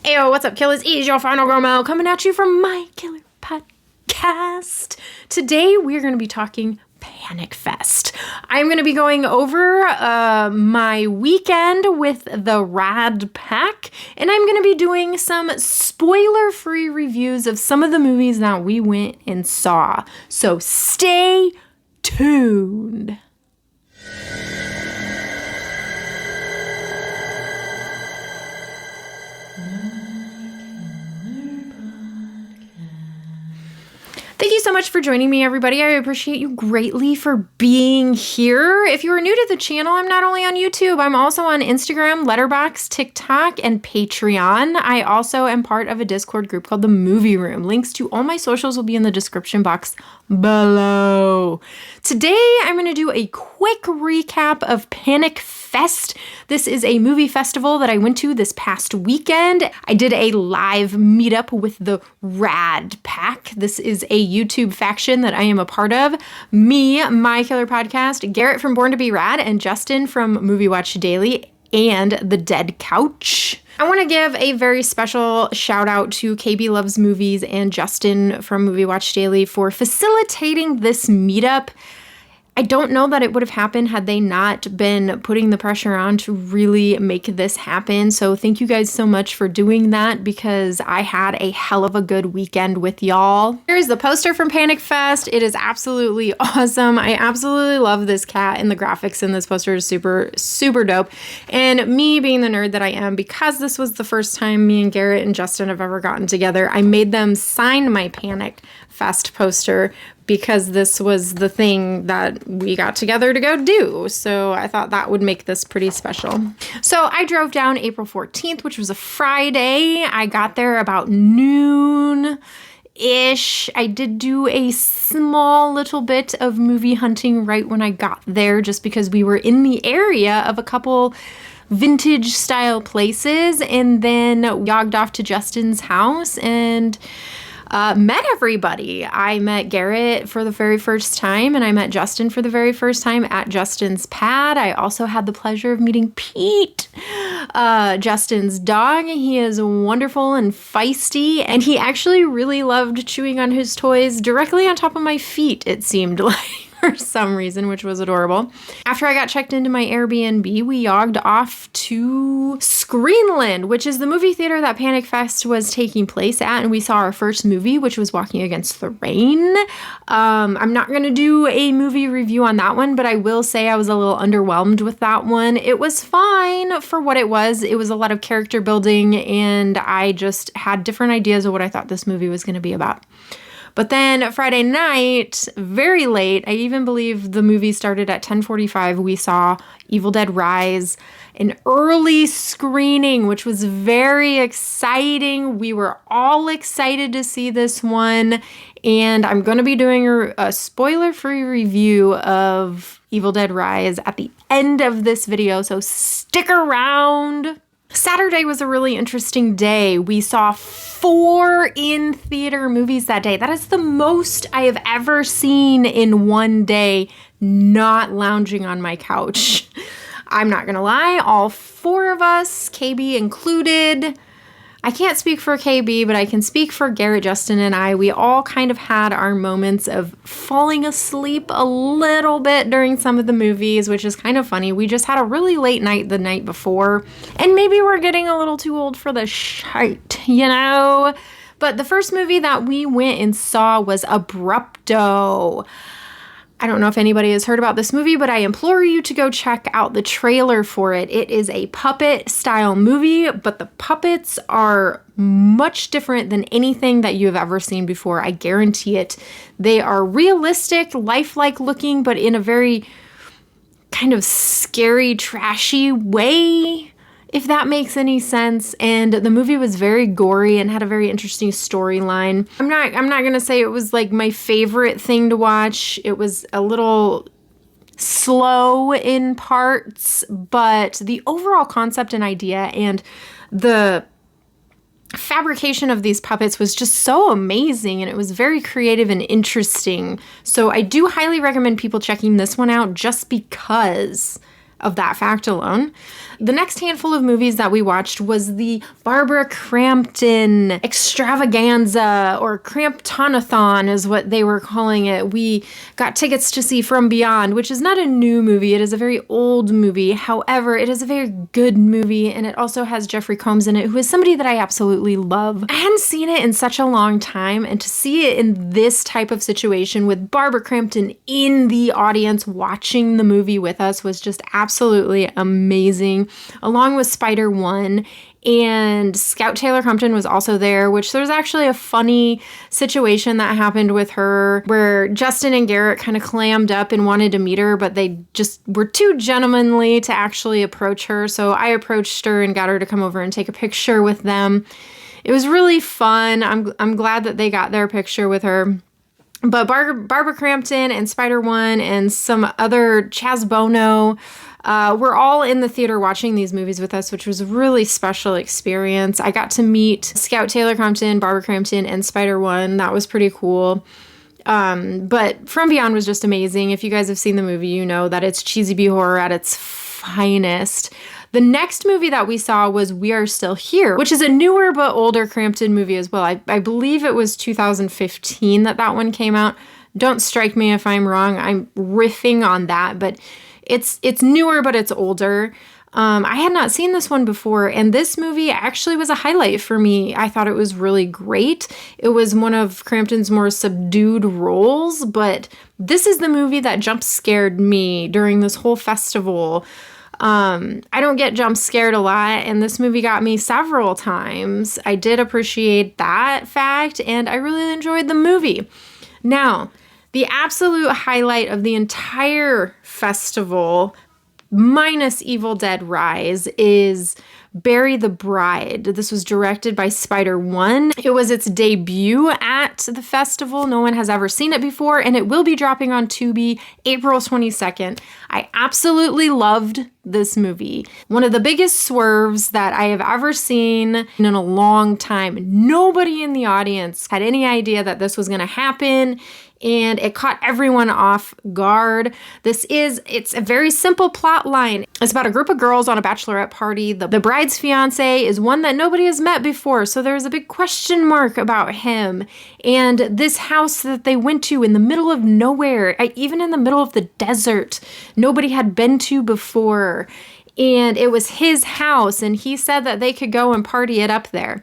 Ayo, what's up, Killas? It's your final girl Mel coming at you from my killer podcast. Today, we're going to be talking Panic Fest. I'm going to be going over my weekend with the Rad Pack, and I'm going to be doing some spoiler-free reviews of some of the movies that we went and saw. So stay tuned. Thank you so much for joining me, everybody. I appreciate you greatly for being here. If you are new to the channel, I'm not only on YouTube, I'm also on Instagram, Letterboxd, TikTok, and Patreon. I also am part of a Discord group called The Movie Room. Links to all my socials will be in the description box below. Today, I'm going to do a quick recap of Panic Fest. This is a movie festival that I went to this past weekend. I did a live meetup with the Rad Pack. This is a YouTube faction that I am a part of. Me, My Killer Podcast, Garrett from Born to Be Rad, and Justin from Movie Watch Daily, and The Dead Couch. I want to give a very special shout out to KB Loves Movies and Justin from Movie Watch Daily for facilitating this meetup. I don't know that it would have happened had they not been putting the pressure on to really make this happen. So thank you guys so much for doing that because I had a hell of a good weekend with y'all. Here's the poster from Panic Fest. It is absolutely awesome. I absolutely love this cat and the graphics in this poster is super, super dope. And me being the nerd that I am, because this was the first time me and Garrett and Justin have ever gotten together, I made them sign my Panic Fest poster because this was the thing that we got together to go do. So I thought that would make this pretty special. So I drove down April 14th, which was a Friday. I got there about noon-ish. I did do a small little bit of movie hunting right when I got there, just because we were in the area of a couple vintage style places, and then jogged off to Justin's house and met everybody. I met Garrett for the very first time, and I met Justin for the very first time at Justin's pad. I also had the pleasure of meeting Pete, Justin's dog. He is wonderful and feisty, and he actually really loved chewing on his toys directly on top of my feet, it seemed like. For some reason, which was adorable. After I got checked into my Airbnb, we jogged off to Screenland, which is the movie theater that Panic Fest was taking place at, and we saw our first movie, which was Walking Against the Rain. I'm not going to do a movie review on that one, but I will say I was a little underwhelmed with that one. It was fine for what it was. It was a lot of character building, and I just had different ideas of what I thought this movie was going to be about. But then Friday night, very late, I even believe the movie started at 10:45, we saw Evil Dead Rise, an early screening, which was very exciting. We were all excited to see this one, and I'm going to be doing a spoiler-free review of Evil Dead Rise at the end of this video, so stick around. Saturday was a really interesting day. We saw 4 in-theater movies that day. That is the most I have ever seen in one day not lounging on my couch. I'm not gonna lie, all 4 of us, KB included, I can't speak for KB, but I can speak for Garrett, Justin, and I. We all kind of had our moments of falling asleep a little bit during some of the movies, which is kind of funny. We just had a really late night the night before, and maybe we're getting a little too old for the shite, you know? But the first movie that we went and saw was Abruptio. I don't know if anybody has heard about this movie, but I implore you to go check out the trailer for it. It is a puppet-style movie, but the puppets are much different than anything that you have ever seen before. I guarantee it. They are realistic, lifelike looking, but in a very kind of scary, trashy way, if that makes any sense. And the movie was very gory and had a very interesting storyline. I'm not gonna say it was like my favorite thing to watch. It was a little slow in parts, but the overall concept and idea and the fabrication of these puppets was just so amazing, and it was very creative and interesting. So I do highly recommend people checking this one out just because of that fact alone. The next handful of movies that we watched was the Barbara Crampton extravaganza, or Cramptonathon is what they were calling it. We got tickets to see From Beyond, which is not a new movie. It is a very old movie. However, it is a very good movie, and it also has Jeffrey Combs in it, who is somebody that I absolutely love. I hadn't seen it in such a long time, and to see it in this type of situation with Barbara Crampton in the audience watching the movie with us was just absolutely amazing, along with Spider-1. And Scout Taylor Compton was also there, which there's actually a funny situation that happened with her where Justin and Garrett kind of clammed up and wanted to meet her, but they just were too gentlemanly to actually approach her. So I approached her and got her to come over and take a picture with them. It was really fun. I'm glad that they got their picture with her. But Barbara Crampton and Spider-1 and some other Chaz Bono were all in the theater watching these movies with us, which was a really special experience. I got to meet Scout Taylor Compton, Barbara Crampton, and Spider-1. That was pretty cool. But From Beyond was just amazing. If you guys have seen the movie, you know that it's cheesy B horror at its finest. The next movie that we saw was We Are Still Here, which is a newer but older Crampton movie as well. I believe it was 2015 that one came out. Don't strike me if I'm wrong. I'm riffing on that, but it's newer, but it's older. I had not seen this one before, and this movie actually was a highlight for me. I thought it was really great. It was one of Crampton's more subdued roles, but this is the movie that jump scared me during this whole festival. I don't get jump scared a lot, and this movie got me several times. I did appreciate that fact, and I really enjoyed the movie. Now, the absolute highlight of the entire festival, minus Evil Dead Rise, is Bury the Bride. This was directed by Spider-1. It was its debut at the festival. No one has ever seen it before, and it will be dropping on Tubi April 22nd. I absolutely loved this movie. One of the biggest swerves that I have ever seen in a long time. Nobody in the audience had any idea that this was going to happen, and it caught everyone off guard. It's a very simple plot line. It's about a group of girls on a bachelorette party. The bride's fiance is one that nobody has met before, so there's a big question mark about him. And this house that they went to in the middle of nowhere, even in the middle of the desert, nobody had been to before. And it was his house, and he said that they could go and party it up there.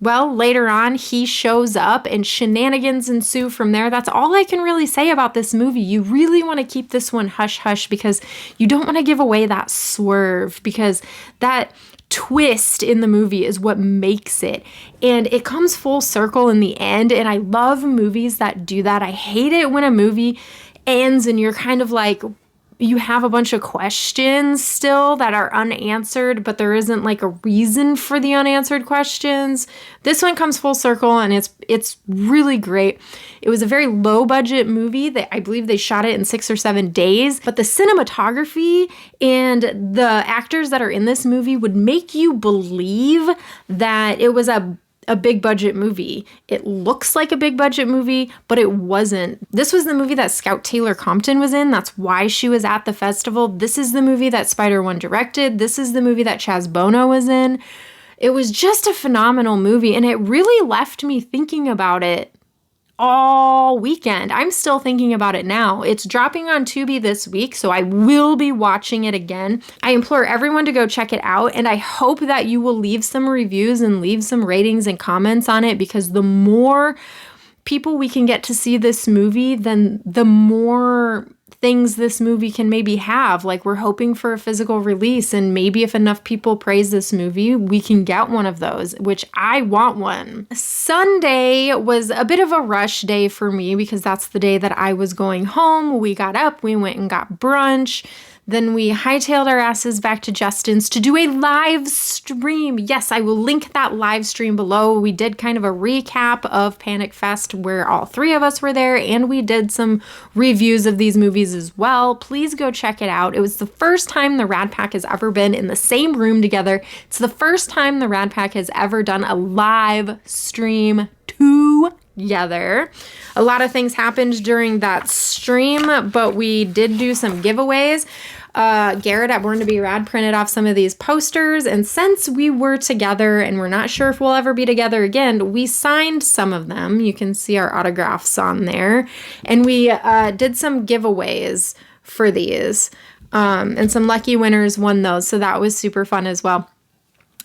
Well, later on, he shows up and shenanigans ensue from there. That's all I can really say about this movie. You really want to keep this one hush-hush because you don't want to give away that swerve, because that twist in the movie is what makes it. And it comes full circle in the end, and I love movies that do that. I hate it when a movie ends and you're kind of like, you have a bunch of questions still that are unanswered, but there isn't like a reason for the unanswered questions. This one comes full circle, and it's really great. It was a very low budget movie that I believe they shot it in 6 or 7 days, but the cinematography and the actors that are in this movie would make you believe that it was a big budget movie. It looks like a big budget movie, but it wasn't. This was the movie that Scout Taylor Compton was in. That's why she was at the festival. This is the movie that Spider-1 directed. This is the movie that Chaz Bono was in. It was just a phenomenal movie, and it really left me thinking about it all weekend. I'm still thinking about it now. It's dropping on Tubi this week, so I will be watching it again. I implore everyone to go check it out, and I hope that you will leave some reviews and leave some ratings and comments on it, because the more people we can get to see this movie, then the more things this movie can maybe have. Like, we're hoping for a physical release, and maybe if enough people praise this movie, we can get one of those, which I want one. Sunday was a bit of a rush day for me because that's the day that I was going home. We got up, we went and got brunch. Then we hightailed our asses back to Justin's to do a live stream. Yes, I will link that live stream below. We did kind of a recap of Panic Fest where all 3 of us were there, and we did some reviews of these movies as well. Please go check it out. It was the first time the Rad Pack has ever been in the same room together. It's the first time the Rad Pack has ever done a live stream together. A lot of things happened during that stream, but we did do some giveaways. Garrett at Born to Be Rad printed off some of these posters, and since we were together and we're not sure if we'll ever be together again, we signed some of them. You can see our autographs on there, and we did some giveaways for these, and some lucky winners won those, so that was super fun as well.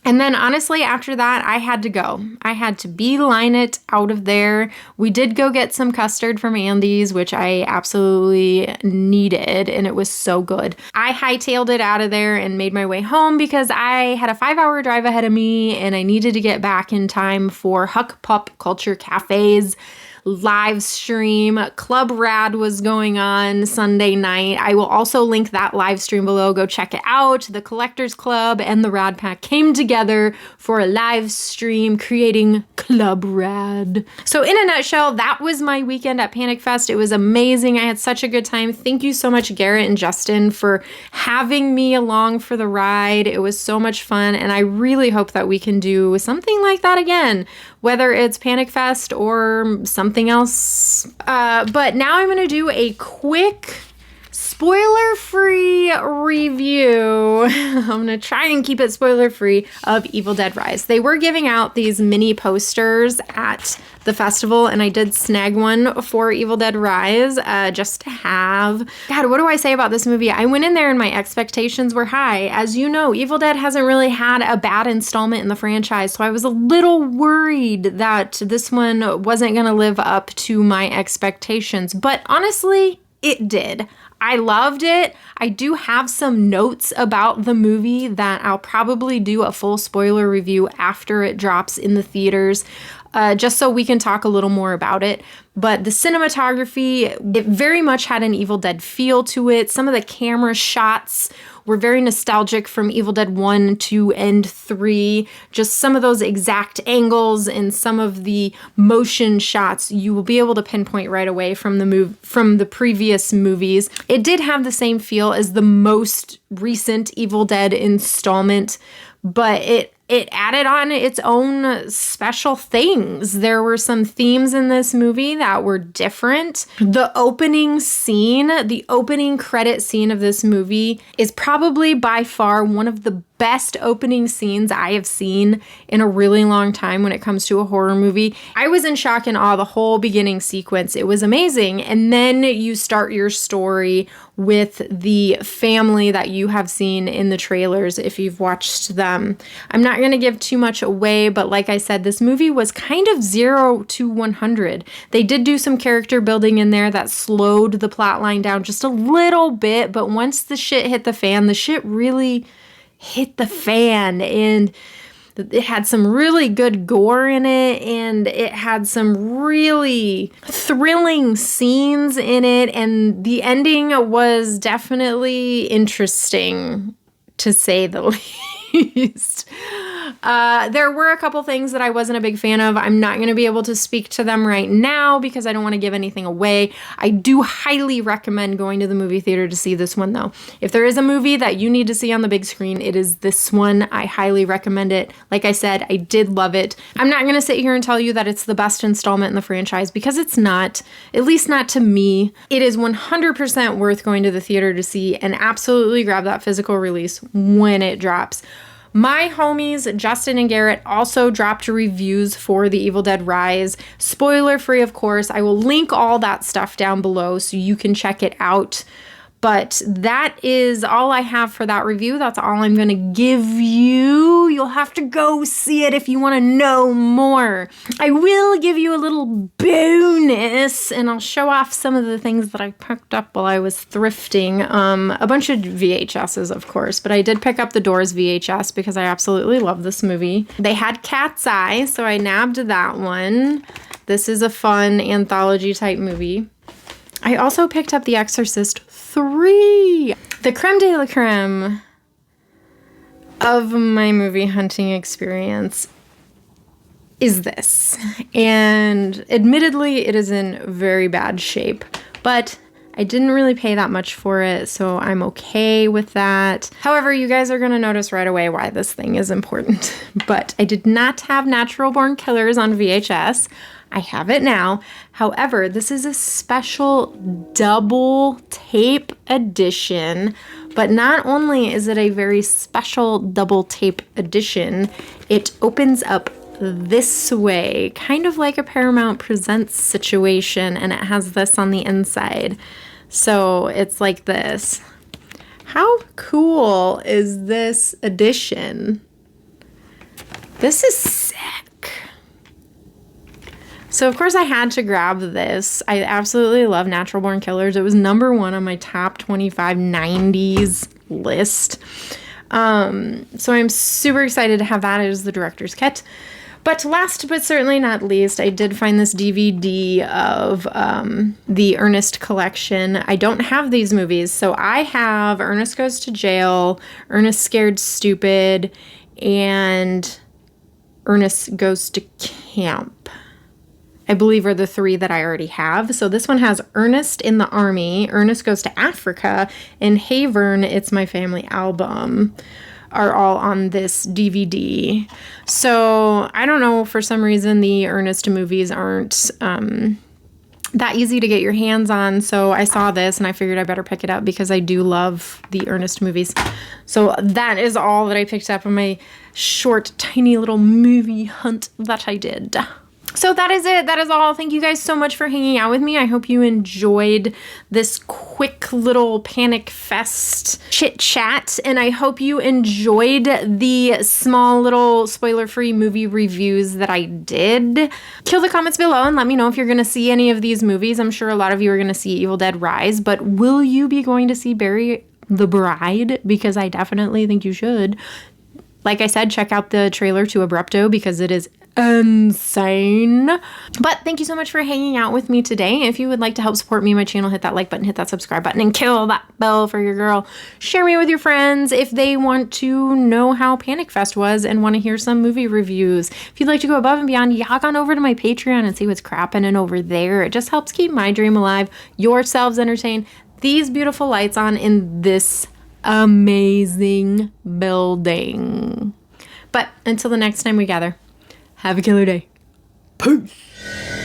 And then honestly, after that, I had to go. I had to beeline it out of there. We did go get some custard from Andy's, which I absolutely needed, and it was so good. I hightailed it out of there and made my way home because I had a 5-hour drive ahead of me and I needed to get back in time for Huck Pop Culture Cafe's live stream. Club Rad was going on Sunday night. I will also link that live stream below. Go check it out. The Collectors Club and the Rad Pack came together for a live stream creating Club Rad. So in a nutshell, that was my weekend at Panic Fest. It was amazing. I had such a good time. Thank you so much, Garrett and Justin, for having me along for the ride. It was so much fun, and I really hope that we can do something like that again, whether it's Panic Fest or something else. But now I'm going to do a quick spoiler-free review. I'm going to try and keep it spoiler-free of Evil Dead Rise. They were giving out these mini posters at the festival, and I did snag one for Evil Dead Rise just to have. God, what do I say about this movie? I went in there and my expectations were high. As you know, Evil Dead hasn't really had a bad installment in the franchise, so I was a little worried that this one wasn't going to live up to my expectations. But honestly, it did. I loved it. I do have some notes about the movie that I'll probably do a full spoiler review after it drops in the theaters, just so we can talk a little more about it. But the cinematography, it very much had an Evil Dead feel to it. Some of the camera shots were very nostalgic from Evil Dead 1, 2, and 3. Just some of those exact angles and some of the motion shots you will be able to pinpoint right away from the previous movies. It did have the same feel as the most recent Evil Dead installment, but it added on its own special things. There were some themes in this movie that were different. The opening scene, the opening credit scene of this movie is probably by far one of the best opening scenes I have seen in a really long time when it comes to a horror movie. I was in shock and awe the whole beginning sequence. It was amazing. And then you start your story with the family that you have seen in the trailers if you've watched them. I'm not going to give too much away, but like I said, this movie was kind of 0 to 100. They did do some character building in there that slowed the plot line down just a little bit, but once the shit hit the fan, the shit really hit the fan, and it had some really good gore in it, and it had some really thrilling scenes in it, and the ending was definitely interesting, to say the least. There were a couple things that I wasn't a big fan of. I'm not going to be able to speak to them right now because I don't want to give anything away. I do highly recommend going to the movie theater to see this one, though. If there is a movie that you need to see on the big screen, it is this one. I highly recommend it. Like I said, I did love it. I'm not going to sit here and tell you that it's the best installment in the franchise because it's not, at least not to me. It is 100% worth going to the theater to see, and absolutely grab that physical release when it drops. My homies, Justin and Garrett, also dropped reviews for the Evil Dead Rise. Spoiler free, of course. I will link all that stuff down below so you can check it out. But that is all I have for that review. That's all I'm going to give you. You'll have to go see it if you want to know more. I will give you a little bonus, and I'll show off some of the things that I picked up while I was thrifting. A bunch of VHSs, of course, but I did pick up the Doors VHS because I absolutely love this movie. They had Cat's Eye, so I nabbed that one. This is a fun anthology type movie. I also picked up The Exorcist 3. The creme de la creme of my movie hunting experience is this. And admittedly, it is in very bad shape, but I didn't really pay that much for it, so I'm okay with that. However, you guys are going to notice right away why this thing is important. But I did not have Natural Born Killers on VHS. I have it now. However, this is a special double tape edition But not only is it a very special double tape edition, it opens up this way, kind of like a Paramount Presents situation, and it has this on the inside. So it's like this. How cool is this edition? This is sick. So of course I had to grab this. I absolutely love Natural Born Killers. It was #1 on my top 25 90s list. So I'm super excited to have that as the director's cut. But last but certainly not least, I did find this DVD of the Ernest collection. I don't have these movies, so I have Ernest Goes to Jail, Ernest Scared Stupid, and Ernest Goes to Camp, I believe, are the 3 that I already have. So this one has Ernest in the Army, Ernest Goes to Africa, and Havern, It's My Family Album, are all on this DVD. So I don't know, for some reason the Ernest movies aren't that easy to get your hands on. So I saw this and I figured I better pick it up because I do love the Ernest movies. So that is all that I picked up on my short, tiny little movie hunt that I did. So that is it. That is all. Thank you guys so much for hanging out with me. I hope you enjoyed this quick little Panic Fest chit chat, and I hope you enjoyed the small little spoiler-free movie reviews that I did. Kill the comments below and let me know if you're going to see any of these movies. I'm sure a lot of you are going to see Evil Dead Rise, but will you be going to see Bury the Bride? Because I definitely think you should. Like I said, check out the trailer to Abruptio because it is insane. But thank you so much for hanging out with me today. If you would like to help support me and my channel, hit that like button, hit that subscribe button, and kill that bell for your girl. Share me with your friends if they want to know how Panic Fest was and want to hear some movie reviews. If you'd like to go above and beyond, hop on over to my Patreon and see what's crapping over there. It just helps keep my dream alive, yourselves entertained, these beautiful lights on in this amazing building. But until the next time we gather, have a killer day. Peace.